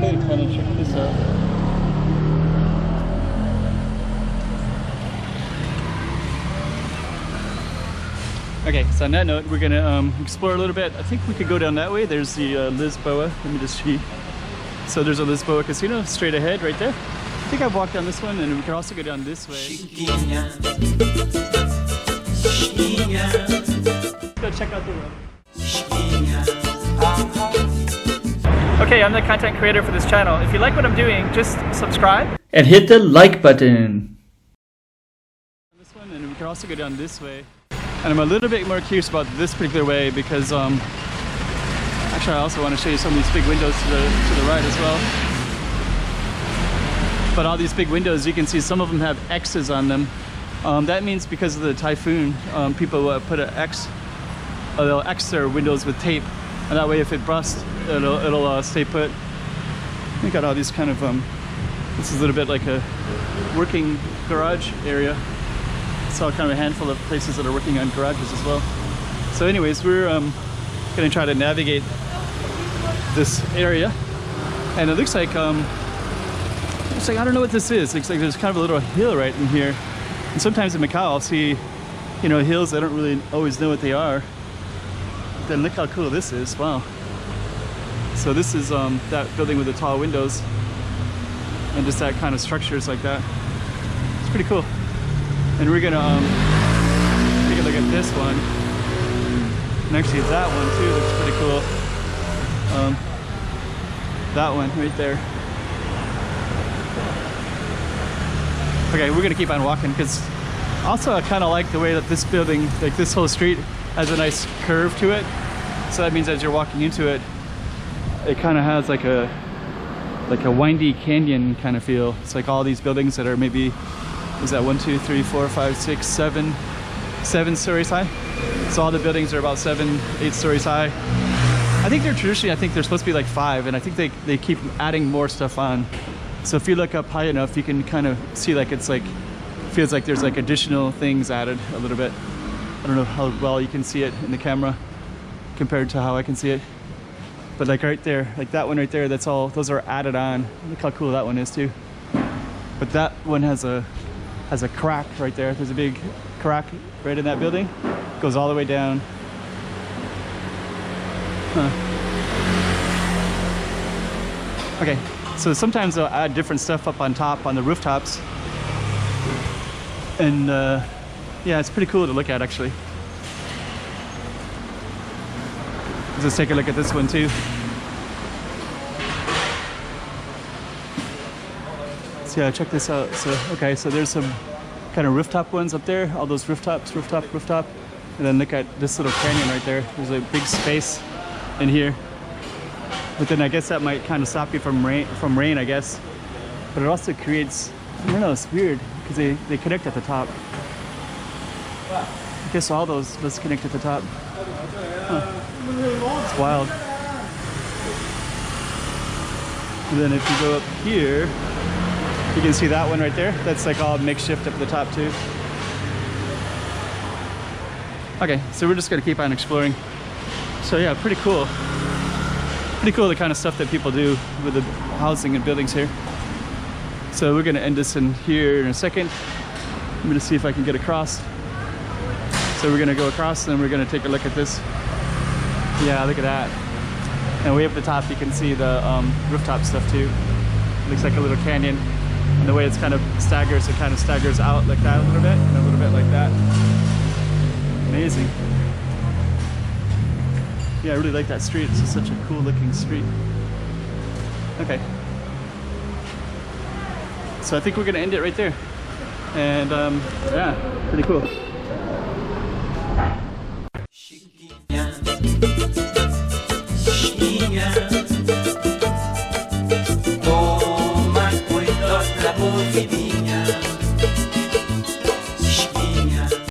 way to kind of check this out. Okay, so on that note, we're gonna explore a little bit. I think we could go down that way. There's the Lisboa. Let me just see. So there's a Lisboa casino straight ahead right there. I think I've walked down this one, and we could also go down this way. Let's go check out the road. Okay, I'm the content creator for this channel. If you like what I'm doing, just subscribe and hit the like button. This one, and we can also go down this way. And I'm a little bit more curious about this particular way because actually I also want to show you some of these big windows to the right as well. But all these big windows, you can see some of them have X's on them. That means because of the typhoon, people put an X, they'll X their windows with tape, and that way if it busts, it'll stay put. We got all these kind of, this is a little bit like a working garage area. Saw kind of a handful of places that are working on garages as well. So anyways, we're gonna try to navigate this area, and it looks like I don't know what this is. It looks like there's kind of a little hill right in here. And sometimes in Macau, I'll see, you know, hills. I don't really always know what they are. Then look how cool this is! Wow. So this is that building with the tall windows, and just that kind of structures like that. It's pretty cool. And we're gonna take a look at this one, and actually that one too looks pretty cool. That one right there. Okay, we're gonna keep on walking because also I kind of like the way that this building, like this whole street, has a nice curve to it. So that means as you're walking into it, it kind of has like a windy canyon kind of feel. It's like all these buildings that are maybe, is that 1, 2, 3, 4, 5, 6, 7 stories high? So all the buildings are about 7, 8 stories high. I think they're traditionally, I think they're supposed to be like 5, and I think they keep adding more stuff on. So if you look up high enough, you can kind of see like it's like, feels like there's like additional things added a little bit. I don't know how well you can see it in the camera compared to how I can see it. But like right there, like that one right there, that's all, those are added on. Look how cool that one is too. But that one has a crack right there. There's a big crack right in that building. Goes all the way down. Huh. Okay, so sometimes they'll add different stuff up on top, on the rooftops. And yeah, it's pretty cool to look at actually. Let's take a look at this one too. So yeah, check this out. So, okay, so there's some kind of rooftop ones up there, all those rooftops, rooftop. And then look at this little canyon right there. There's a big space in here. But then I guess that might kind of stop you from rain, I guess. But it also creates, I don't know, it's weird because they connect at the top. I guess all those connect at the top. Huh. It's wild. And then if you go up here, you can see that one right there. That's like all makeshift up at the top too. Okay, so we're just gonna keep on exploring. So yeah, pretty cool. Pretty cool the kind of stuff that people do with the housing and buildings here. So we're gonna end this in here in a second. I'm gonna see if I can get across. So we're gonna go across and then we're gonna take a look at this. Yeah, look at that. And way up the top you can see the rooftop stuff too. Looks like a little canyon. And the way it's kind of staggers, it kind of staggers out like that a little bit, and a little bit like that. Amazing. Yeah, I really like that street. It's just such a cool looking street. Okay. So I think we're gonna end it right there. And yeah, pretty cool. Yeah.